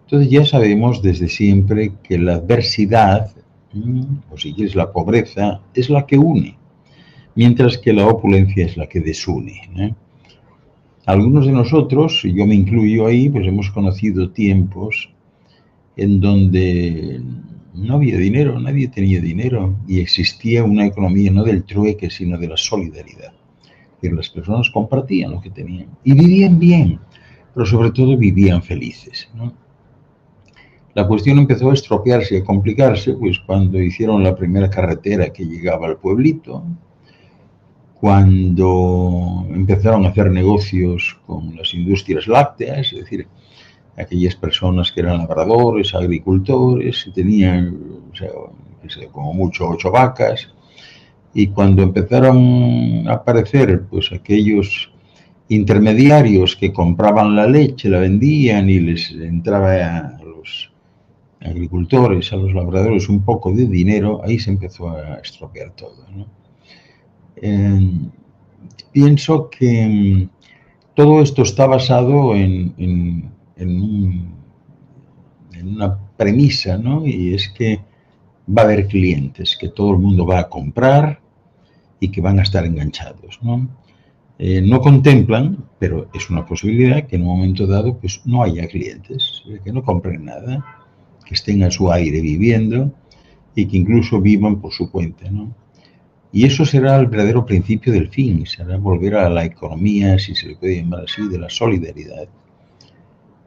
Entonces ya sabemos desde siempre que la adversidad, o si quieres la pobreza, es la que une, mientras que la opulencia es la que desune, ¿no? Algunos de nosotros, y yo me incluyo ahí, pues hemos conocido tiempos en donde no había dinero, nadie tenía dinero y existía una economía no del trueque, sino de la solidaridad. Que las personas compartían lo que tenían y vivían bien, pero sobre todo vivían felices, ¿no? La cuestión empezó a estropearse y a complicarse pues cuando hicieron la primera carretera que llegaba al pueblito, cuando empezaron a hacer negocios con las industrias lácteas, es decir, aquellas personas que eran labradores, agricultores, y tenían, o sea, como mucho 8 vacas, y cuando empezaron a aparecer pues aquellos intermediarios que compraban la leche, la vendían y les entraba a los agricultores, a los labradores un poco de dinero, ahí se empezó a estropear todo, ¿no? Pienso que todo esto está basado en una premisa, ¿no? Y es que va a haber clientes, que todo el mundo va a comprar y que van a estar enganchados, ¿no? No contemplan, pero es una posibilidad que en un momento dado pues no haya clientes, que no compren nada, que estén a su aire viviendo y que incluso vivan por su cuenta, ¿no? Y eso será el verdadero principio del fin, será volver a la economía, si se le puede llamar así, de la solidaridad.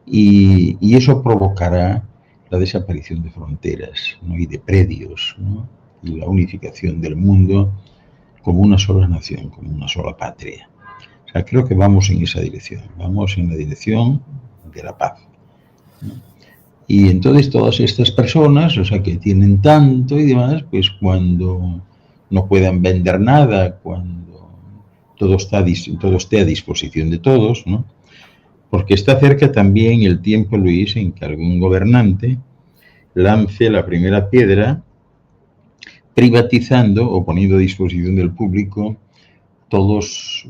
Y eso provocará la desaparición de fronteras, ¿no? Y de predios, ¿no? Y la unificación del mundo como una sola nación, como una sola patria. O sea, creo que vamos en esa dirección, vamos en la dirección de la paz, ¿no? Y entonces todas estas personas, o sea, que tienen tanto y demás, pues cuando no puedan vender nada, cuando todo esté a disposición de todos, ¿no? Porque está cerca también el tiempo, Luis, en que algún gobernante lance la primera piedra privatizando o poniendo a disposición del público todos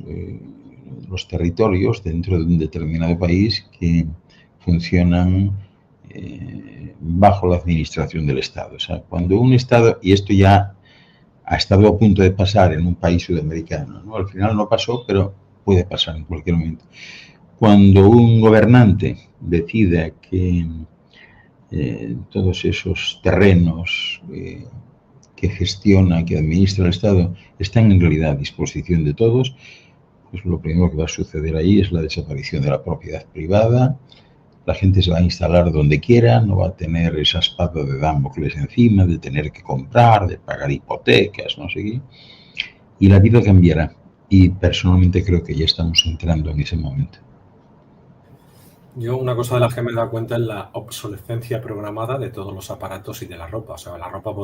los territorios dentro de un determinado país que funcionan bajo la administración del Estado. O sea, cuando un Estado, y esto ya ha estado a punto de pasar en un país sudamericano, ¿no? Al final no pasó, pero puede pasar en cualquier momento. Cuando un gobernante decida que todos esos terrenos que gestiona, que administra el Estado, están en realidad a disposición de todos, pues lo primero que va a suceder ahí es la desaparición de la propiedad privada. La gente se va a instalar donde quiera, no va a tener esa espada de Damocles encima, de tener que comprar, de pagar hipotecas, no sé qué. Y la vida cambiará. Y personalmente creo que ya estamos entrando en ese momento. Yo una cosa de las que me he dado cuenta es la obsolescencia programada de todos los aparatos y de la ropa. O sea, la ropa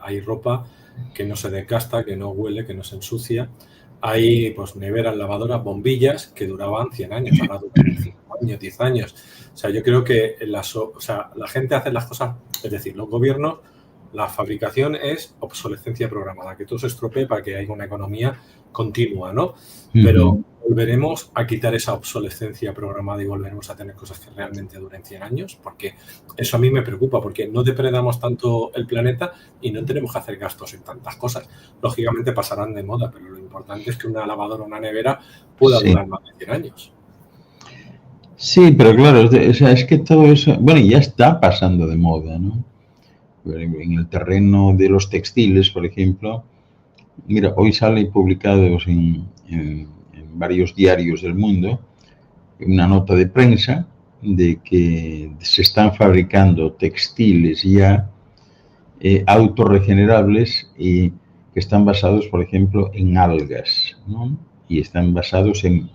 hay ropa que no se desgasta, que no huele, que no se ensucia. Hay pues neveras, lavadoras, bombillas que duraban 100 años, ahora duran 5 años, 10 años. O sea, yo creo que la gente hace las cosas, es decir, los gobiernos, la fabricación es obsolescencia programada, que todo se estropee para que haya una economía continua, ¿no? Pero volveremos a quitar esa obsolescencia programada y volveremos a tener cosas que realmente duren 100 años, porque eso a mí me preocupa, porque no depredamos tanto el planeta y no tenemos que hacer gastos en tantas cosas. Lógicamente pasarán de moda, pero lo importante es que una lavadora o una nevera pueda durar más de 100 años. Sí, pero claro, o sea, es que todo eso, bueno, ya está pasando de moda, ¿no? En el terreno de los textiles, por ejemplo, mira, hoy sale publicados en varios diarios del mundo una nota de prensa de que se están fabricando textiles ya autorregenerables y que están basados, por ejemplo, en algas, ¿no? Y están basados en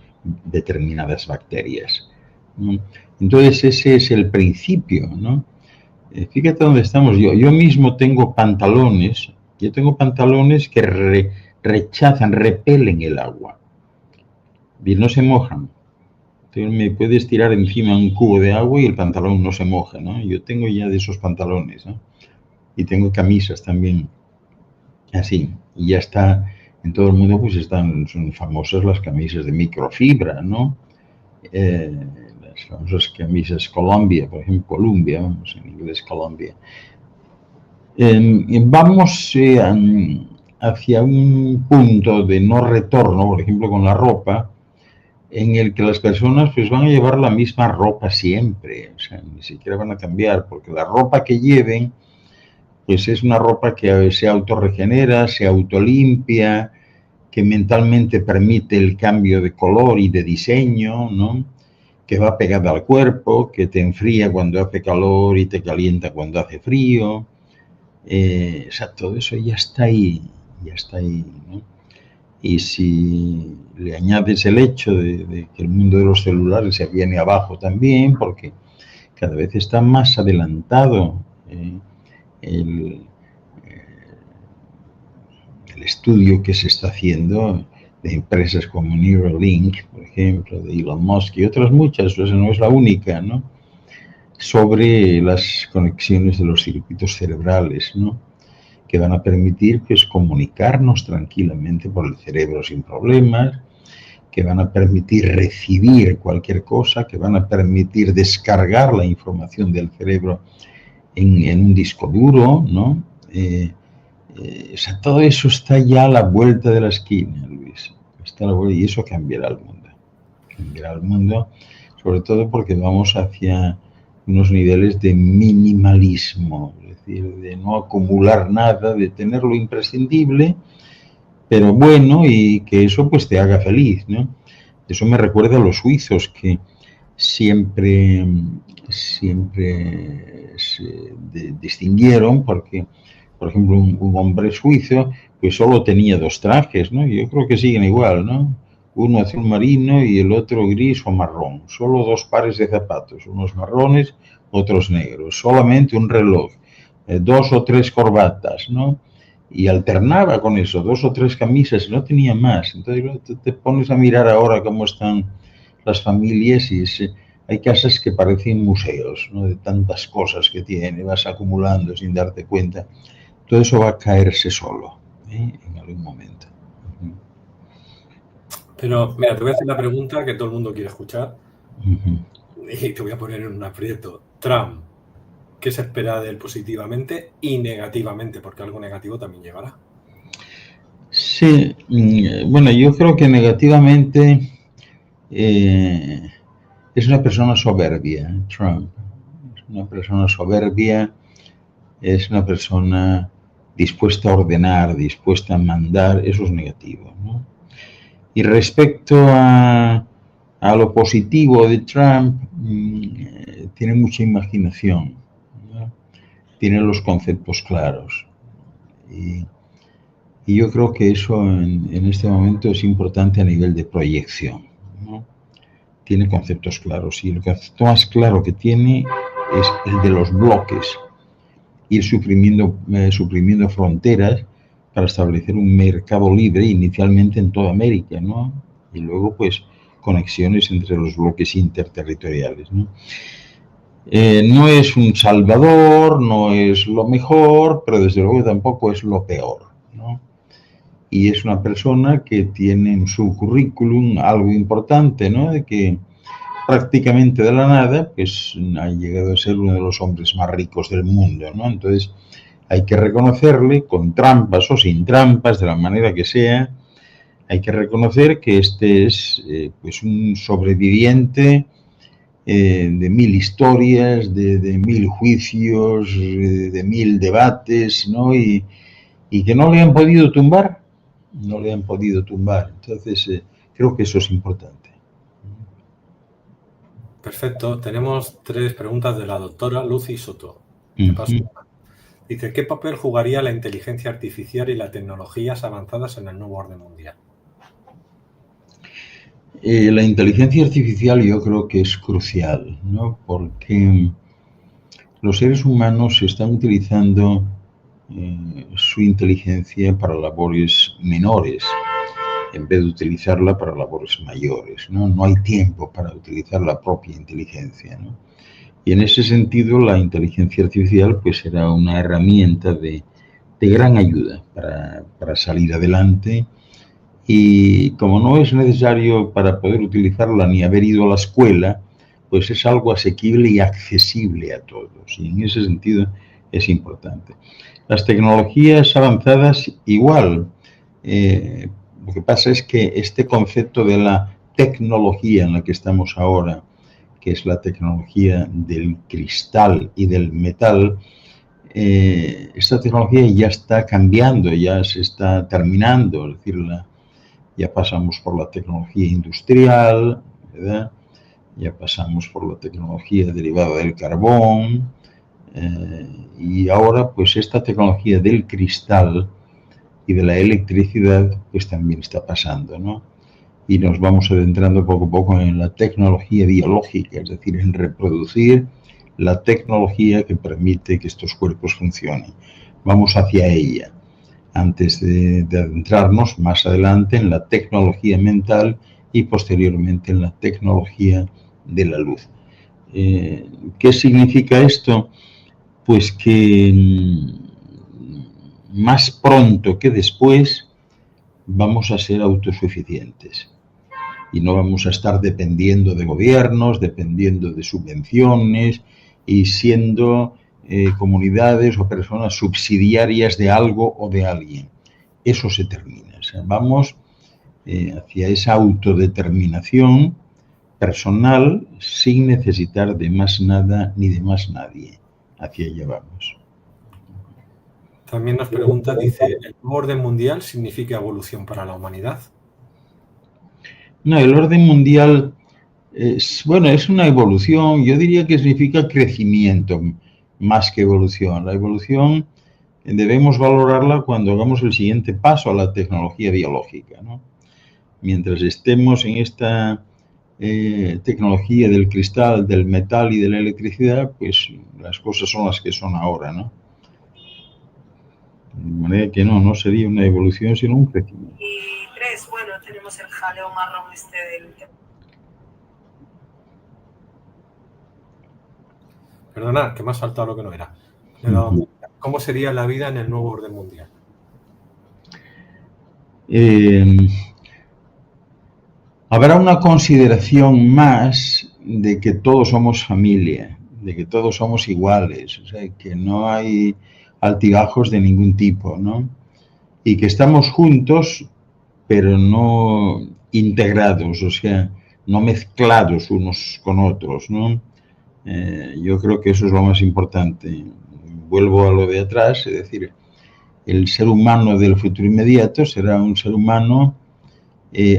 determinadas bacterias, ¿no? Entonces ese es el principio, ¿no? Fíjate dónde estamos. Yo mismo tengo pantalones. Yo tengo pantalones que repelen el agua y no se mojan. Entonces me puedes tirar encima un cubo de agua y el pantalón no se moja, ¿no? Yo tengo ya de esos pantalones, ¿no? Y tengo camisas también así. Y ya está, en todo el mundo pues son famosas las camisas de microfibra, ¿no? Las famosas camisas Columbia, por ejemplo, Columbia, vamos, en inglés Columbia. Vamos hacia un punto de no retorno, por ejemplo, con la ropa, en el que las personas pues van a llevar la misma ropa siempre, o sea, ni siquiera van a cambiar, porque la ropa que lleven pues es una ropa que se autorregenera, se autolimpia, que mentalmente permite el cambio de color y de diseño, ¿no? Que va pegada al cuerpo, que te enfría cuando hace calor y te calienta cuando hace frío. O sea, todo eso ya está ahí, ¿no? Y si le añades el hecho de que el mundo de los celulares se viene abajo también, porque cada vez está más adelantado el estudio que se está haciendo de empresas como Neuralink, por ejemplo, de Elon Musk y otras muchas, o sea, no es la única, ¿no?, sobre las conexiones de los circuitos cerebrales, ¿no?, que van a permitir pues, comunicarnos tranquilamente por el cerebro sin problemas, que van a permitir recibir cualquier cosa, que van a permitir descargar la información del cerebro en un disco duro, ¿no? O sea, todo eso está ya a la vuelta de la esquina, Luis. Está a la vuelta, y eso cambiará el mundo. Cambiará el mundo, sobre todo porque vamos hacia unos niveles de minimalismo, es decir, de no acumular nada, de tener lo imprescindible, pero bueno, y que eso pues te haga feliz, ¿no? Eso me recuerda a los suizos que siempre se distinguieron porque, por ejemplo, un hombre suizo pues solo tenía 2 trajes, ¿no? Yo creo que siguen igual, ¿no? Uno azul marino y el otro gris o marrón. Solo 2 pares de zapatos, unos marrones, otros negros. Solamente un reloj, 2 o 3 corbatas, ¿no? Y alternaba con eso, 2 o 3 camisas, no tenía más. Entonces te pones a mirar ahora cómo están las familias y hay casas que parecen museos, ¿no?, de tantas cosas que tiene, vas acumulando sin darte cuenta. Todo eso va a caerse solo, en algún momento. Pero, mira, te voy a hacer la pregunta que todo el mundo quiere escuchar y te voy a poner en un aprieto. Trump, ¿qué se espera de él positivamente y negativamente? Porque algo negativo también llegará. Sí, bueno, yo creo que negativamente es una persona soberbia, Trump. Es una persona soberbia, es una persona dispuesta a ordenar, dispuesta a mandar, eso es negativo, ¿no? Y respecto a lo positivo de Trump, tiene mucha imaginación, ¿no? Tiene los conceptos claros. Y yo creo que eso en este momento es importante a nivel de proyección, ¿no? Tiene conceptos claros y el concepto más claro que tiene es el de los bloques, ir suprimiendo fronteras para establecer un mercado libre inicialmente en toda América, ¿no? Y luego pues conexiones entre los bloques interterritoriales, ¿no? No es un salvador, no es lo mejor, pero desde luego tampoco es lo peor, ¿no? Y es una persona que tiene en su currículum algo importante, ¿no?, de que prácticamente de la nada pues ha llegado a ser uno de los hombres más ricos del mundo, ¿no? Entonces hay que reconocerle, con trampas o sin trampas, de la manera que sea, hay que reconocer que este es pues un sobreviviente de 1000 historias, de 1000 juicios, de 1000 debates, ¿no? Y que no le han podido tumbar. No le han podido tumbar. Entonces, creo que eso es importante. Perfecto. Tenemos 3 preguntas de la doctora Lucy Soto. Te paso una. Dice, ¿qué papel jugaría la inteligencia artificial y las tecnologías avanzadas en el nuevo orden mundial? La inteligencia artificial yo creo que es crucial, ¿no? Porque los seres humanos están utilizando su inteligencia para labores menores en vez de utilizarla para labores mayores, ¿no? No hay tiempo para utilizar la propia inteligencia, ¿no? Y en ese sentido la inteligencia artificial pues será una herramienta de gran ayuda para salir adelante. Y como no es necesario para poder utilizarla ni haber ido a la escuela, pues es algo asequible y accesible a todos. Y en ese sentido es importante. Las tecnologías avanzadas igual. Lo que pasa es que este concepto de la tecnología en la que estamos ahora, que es la tecnología del cristal y del metal, esta tecnología ya está cambiando, ya se está terminando, es decir, ya pasamos por la tecnología industrial, ¿verdad? Ya pasamos por la tecnología derivada del carbón, y ahora pues esta tecnología del cristal y de la electricidad pues también está pasando, ¿no? Y nos vamos adentrando poco a poco en la tecnología biológica, es decir, en reproducir la tecnología que permite que estos cuerpos funcionen. Vamos hacia ella, antes de adentrarnos más adelante en la tecnología mental y posteriormente en la tecnología de la luz. ¿Qué significa esto? Pues que más pronto que después vamos a ser autosuficientes y no vamos a estar dependiendo de gobiernos, dependiendo de subvenciones y siendo comunidades o personas subsidiarias de algo o de alguien. Eso se termina. O sea, vamos hacia esa autodeterminación personal sin necesitar de más nada ni de más nadie. Hacia allá vamos. También nos pregunta, dice, ¿el nuevo orden mundial significa evolución para la humanidad? No, el orden mundial es una evolución, yo diría que significa crecimiento más que evolución. La evolución debemos valorarla cuando hagamos el siguiente paso a la tecnología biológica, ¿no? Mientras estemos en esta tecnología del cristal, del metal y de la electricidad, pues las cosas son las que son ahora, ¿no? De manera que no sería una evolución, sino un crecimiento. Y 3, bueno, tenemos el jaleo marrón del... Perdonad, que me ha saltado lo que no era. ¿Cómo sería la vida en el nuevo orden mundial? Habrá una consideración más de que todos somos familia, de que todos somos iguales, o sea, que no hay altibajos de ningún tipo, ¿no? Y que estamos juntos, pero no integrados, o sea, no mezclados unos con otros, ¿no? Yo creo que eso es lo más importante. Vuelvo a lo de atrás, es decir, el ser humano del futuro inmediato será un ser humano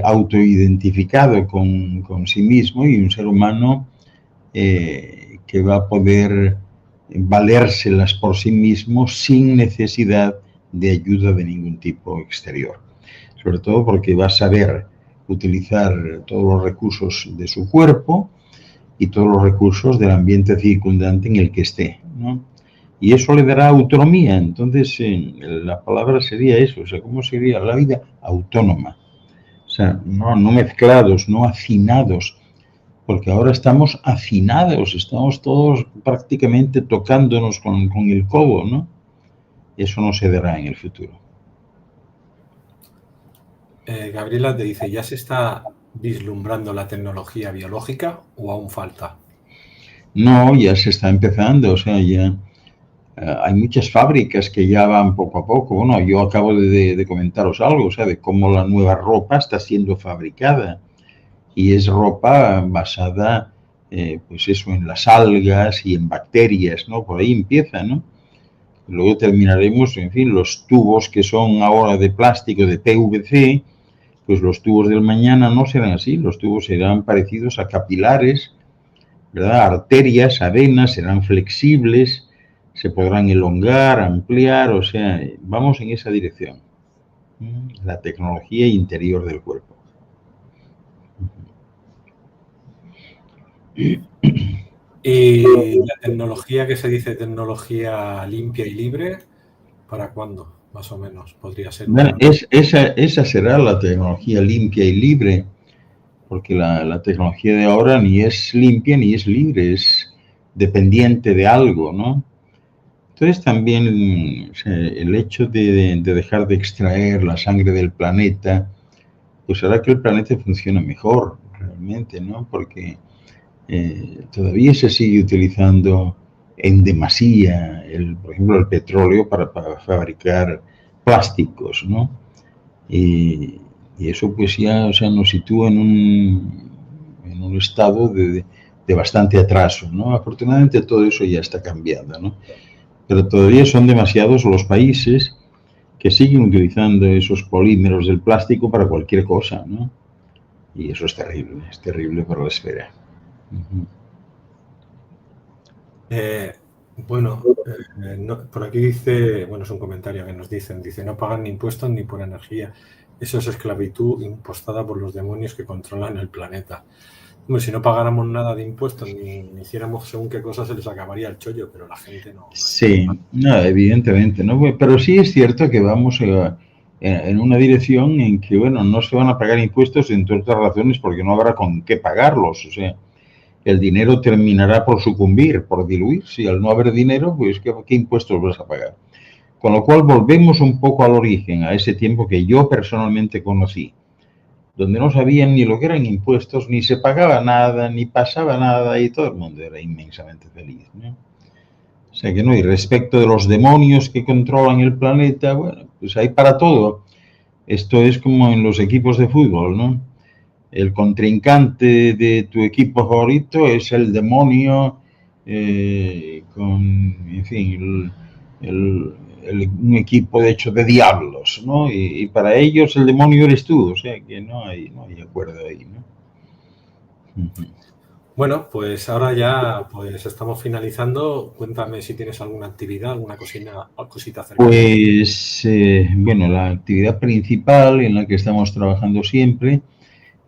autoidentificado con sí mismo y un ser humano que va a poder valérselas por sí mismo sin necesidad de ayuda de ningún tipo exterior. Sobre todo porque va a saber utilizar todos los recursos de su cuerpo y todos los recursos del ambiente circundante en el que esté, ¿no? Y eso le dará autonomía. Entonces, la palabra sería eso, o sea, ¿cómo sería la vida? Autónoma. O sea, no mezclados, no hacinados, porque ahora estamos hacinados, estamos todos prácticamente tocándonos con el codo, ¿no? Eso no se dará en el futuro. Gabriela te dice, ¿ya se está vislumbrando la tecnología biológica o aún falta? No, ya se está empezando, o sea, ya hay muchas fábricas que ya van poco a poco. Bueno, yo acabo de comentaros algo, o sea, de cómo la nueva ropa está siendo fabricada y es ropa basada, pues eso, en las algas y en bacterias, ¿no? Por ahí empieza, ¿no? Luego terminaremos, en fin, los tubos que son ahora de plástico, de PVC, pues los tubos del mañana no serán así, los tubos serán parecidos a capilares, ¿verdad? Arterias, venas, serán flexibles, se podrán elongar, ampliar, o sea, vamos en esa dirección. La tecnología interior del cuerpo. ¿Y la tecnología que se dice tecnología limpia y libre, para cuándo, más o menos, podría ser? Bueno, esa será la tecnología limpia y libre, porque la tecnología de ahora ni es limpia ni es libre, es dependiente de algo, ¿no? Entonces también, o sea, el hecho de dejar de extraer la sangre del planeta, pues hará que el planeta funcione mejor, realmente, ¿no? Porque todavía se sigue utilizando en demasía, por ejemplo, el petróleo para fabricar plásticos, ¿no? Y eso pues ya, o sea, nos sitúa en un estado de bastante atraso, ¿no? Afortunadamente todo eso ya está cambiando, ¿no? Pero todavía son demasiados los países que siguen utilizando esos polímeros del plástico para cualquier cosa, ¿no? Y eso es terrible para la esfera. Por aquí dice, bueno, es un comentario que nos dicen, dice, no pagan ni impuestos ni por energía. Eso es esclavitud impostada por los demonios que controlan el planeta. Hombre, si no pagáramos nada de impuestos ni hiciéramos según qué cosas, se les acabaría el chollo, pero la gente no. Sí, no, evidentemente, ¿no? Pero sí es cierto que vamos en una dirección en que, bueno, no se van a pagar impuestos, entre otras razones, porque no habrá con qué pagarlos. O sea, el dinero terminará por sucumbir, por diluirse. Y al no haber dinero, pues, ¿qué impuestos vas a pagar? Con lo cual volvemos un poco al origen, a ese tiempo que yo personalmente conocí, donde no sabían ni lo que eran impuestos, ni se pagaba nada, ni pasaba nada, y todo el mundo era inmensamente feliz, ¿no? O sea que no, y respecto de los demonios que controlan el planeta, bueno, pues hay para todo. Esto es como en los equipos de fútbol, ¿no? El contrincante de tu equipo favorito es el demonio en fin, un equipo de hecho de diablos, ¿no? Y para ellos el demonio eres tú, o sea que no hay acuerdo ahí, ¿no? Bueno, pues ahora ya pues estamos finalizando. Cuéntame si tienes alguna actividad, alguna cosita cercana. Pues, bueno, la actividad principal en la que estamos trabajando siempre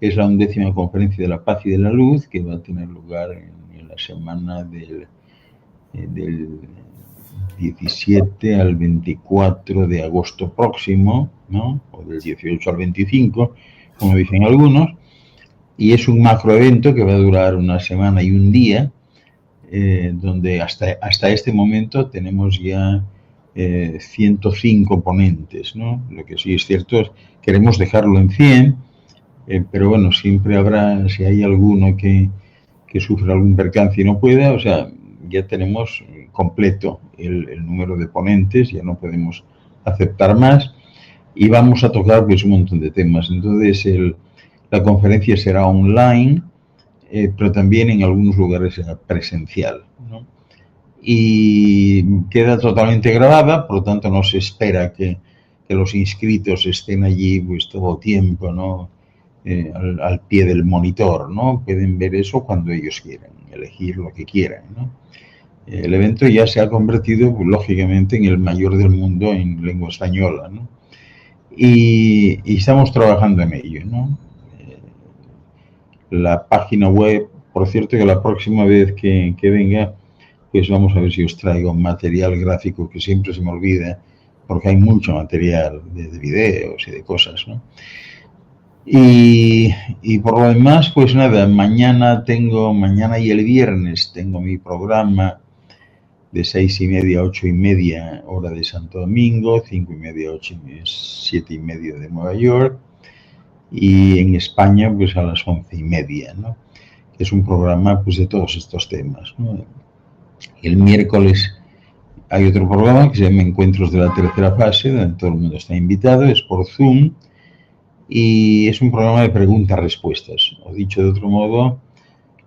es la 11ª Conferencia de la Paz y de la Luz, que va a tener lugar en la semana del 17 al 24 de agosto próximo, ¿no? O del 18 al 25, como dicen algunos, y es un macroevento que va a durar una semana y un día, donde hasta este momento tenemos ya 105 ponentes, ¿no? Lo que sí es cierto es que queremos dejarlo en 100, pero bueno, siempre habrá, si hay alguno que sufra algún percance y no pueda, o sea, ya tenemos completo el número de ponentes, ya no podemos aceptar más, y vamos a tocar pues un montón de temas. Entonces la conferencia será online, pero también en algunos lugares será presencial, ¿no? Y queda totalmente grabada, por lo tanto no se espera que los inscritos estén allí pues todo el tiempo, ¿no? Al pie del monitor, ¿no? Pueden ver eso cuando ellos quieran, elegir lo que quieran, ¿no? El evento ya se ha convertido, pues, lógicamente, en el mayor del mundo en lengua española, ¿no? Y estamos trabajando en ello, ¿no? La página web, por cierto, que la próxima vez que venga, pues vamos a ver si os traigo material gráfico, que siempre se me olvida, porque hay mucho material de videos y de cosas, ¿no? Y por lo demás, pues nada, mañana y el viernes tengo mi programa de 6:30 a 8:30 hora de Santo Domingo, 5:30 a 7:30 de Nueva York, y en España pues a las 11:30, ¿no? Que es un programa pues de todos estos temas, ¿no? El miércoles hay otro programa que se llama Encuentros de la Tercera Fase, donde todo el mundo está invitado, es por Zoom, y es un programa de preguntas-respuestas, o dicho de otro modo,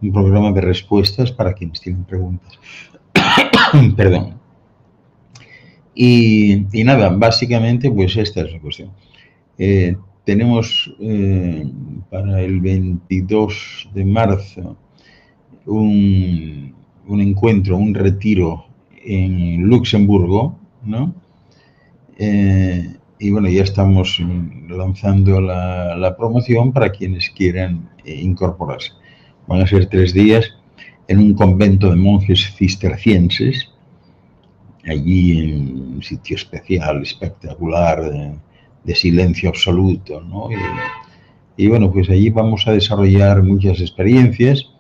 un programa de respuestas para quienes tienen preguntas. Perdón. Y nada, básicamente pues esta es la cuestión. Tenemos para el 22 de marzo un encuentro, un retiro en Luxemburgo, ¿no? Y bueno, ya estamos lanzando la promoción para quienes quieran incorporarse. Van a ser 3 días en un convento de monjes cistercienses, allí en un sitio especial, espectacular, de silencio absoluto, ¿no? Y bueno, pues allí vamos a desarrollar muchas experiencias,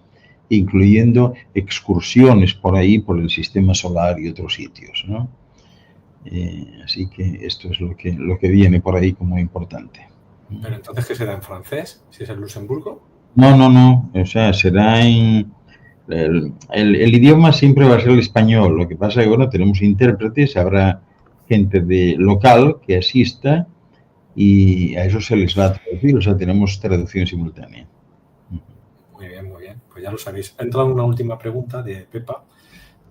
incluyendo excursiones por ahí, por el sistema solar y otros sitios, ¿no? Así que esto es lo que viene por ahí como importante. ¿Pero entonces qué será en francés, si es en Luxemburgo? No, o sea, será en... El idioma siempre va a ser el español, lo que pasa es que, bueno, tenemos intérpretes, habrá gente local que asista y a eso se les va a traducir, o sea, tenemos traducción simultánea. Muy bien, pues ya lo sabéis. Ha entrado una última pregunta de Pepa.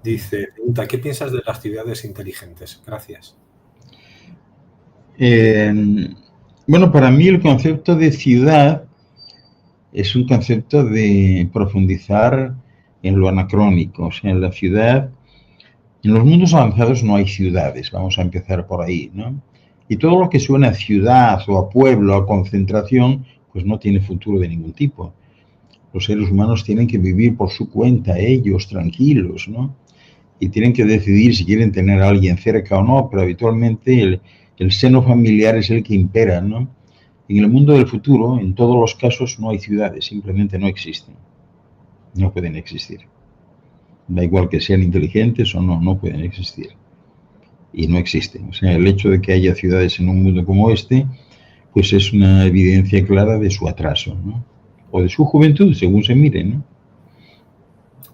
Pregunta, ¿qué piensas de las ciudades inteligentes? Gracias. Bueno, para mí el concepto de ciudad es un concepto de profundizar en lo anacrónico. O sea, en la ciudad, en los mundos avanzados no hay ciudades, vamos a empezar por ahí, ¿no? Y todo lo que suena a ciudad o a pueblo, a concentración, pues no tiene futuro de ningún tipo. Los seres humanos tienen que vivir por su cuenta, ellos, tranquilos, ¿no? Y tienen que decidir si quieren tener a alguien cerca o no, pero habitualmente el seno familiar es el que impera, ¿no? En el mundo del futuro, en todos los casos, no hay ciudades, simplemente no existen. No pueden existir. Da igual que sean inteligentes o no, no pueden existir. Y no existen. O sea, el hecho de que haya ciudades en un mundo como este, pues es una evidencia clara de su atraso, ¿no? O de su juventud, según se mire, ¿no?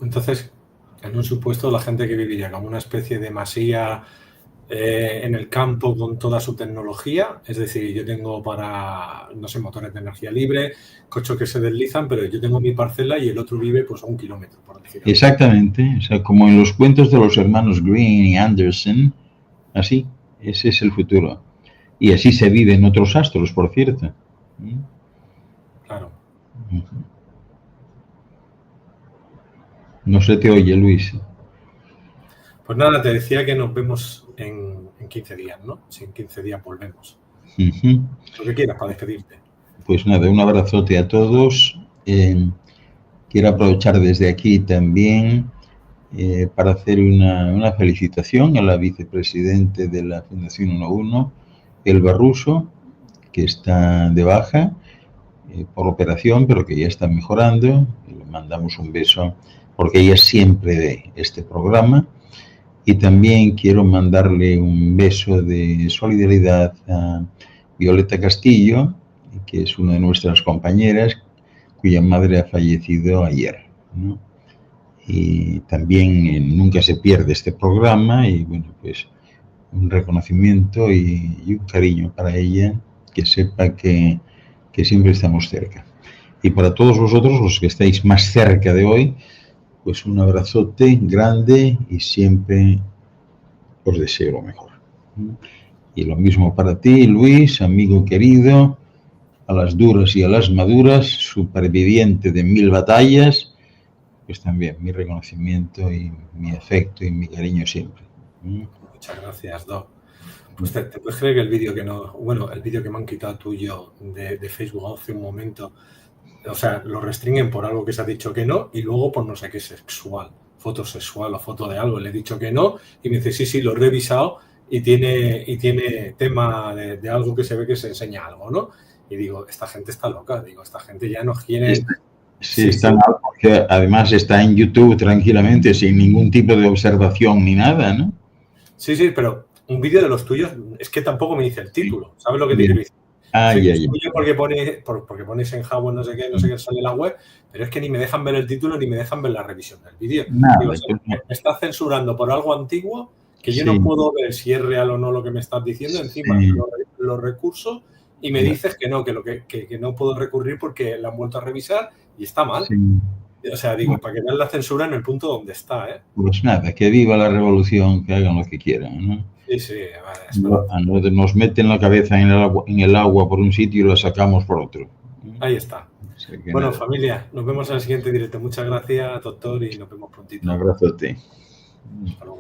Entonces, en un supuesto, la gente que viviría como una especie de masía en el campo con toda su tecnología, es decir, yo tengo para, no sé, motores de energía libre, coches que se deslizan, pero yo tengo mi parcela y el otro vive pues a 1 kilómetro, por decirlo. Exactamente, o sea, como en los cuentos de los hermanos Green y Anderson, así, ese es el futuro. Y así se vive en otros astros, por cierto. Claro. No se te oye, Luis. Pues nada, te decía que nos vemos en 15 días, ¿no? Si en 15 días volvemos. Lo que quieras para despedirte. Pues nada, un abrazote a todos. Quiero aprovechar desde aquí también para hacer una felicitación a la vicepresidente de la Fundación 1-1, Elba Russo, que está de baja por operación, pero que ya está mejorando. Le mandamos un beso porque ella siempre ve este programa. Y también quiero mandarle un beso de solidaridad a Violeta Castillo, que es una de nuestras compañeras, cuya madre ha fallecido ayer, ¿no? Y también nunca se pierde este programa y, bueno, pues un reconocimiento y un cariño para ella, que sepa que siempre estamos cerca. Y para todos vosotros, los que estáis más cerca de hoy, pues un abrazote grande y siempre os deseo lo mejor. Y lo mismo para ti, Luis, amigo querido, a las duras y a las maduras, superviviente de 1000 batallas, pues también mi reconocimiento y mi afecto y mi cariño siempre. Muchas gracias, Doc. Pues te puedes creer que el vídeo que no, bueno, el vídeo que me han quitado tuyo de Facebook hace un momento, o sea, lo restringen por algo que se ha dicho que no y luego por no sé qué sexual, foto sexual o foto de algo, le he dicho que no y me dice, sí, lo he revisado y tiene tema de algo que se ve que se enseña algo, ¿no? Y digo, esta gente está loca, digo, esta gente ya no quiere... Sí, está mal porque además está en YouTube tranquilamente sin ningún tipo de observación ni nada, ¿no? Sí, pero un vídeo de los tuyos es que tampoco me dice el título, ¿sabes lo que te quiero decir? Porque pones en Jabo no sé qué sale la web, pero es que ni me dejan ver el título ni me dejan ver la revisión del vídeo. Me está censurando por algo antiguo que yo no puedo ver si es real o no lo que me estás diciendo. Encima los recursos y me dices que no, que no puedo recurrir porque la han vuelto a revisar y está mal. O sea, digo, para que vean la censura en el punto donde está, ¿eh? Pues nada, que viva la revolución, que hagan lo que quieran, ¿no? Sí, vale. Nos meten la cabeza en el agua por un sitio y la sacamos por otro. Ahí está. Bueno, familia, nos vemos en el siguiente directo. Muchas gracias, doctor, y nos vemos prontito. Un abrazo a ti. Hasta luego.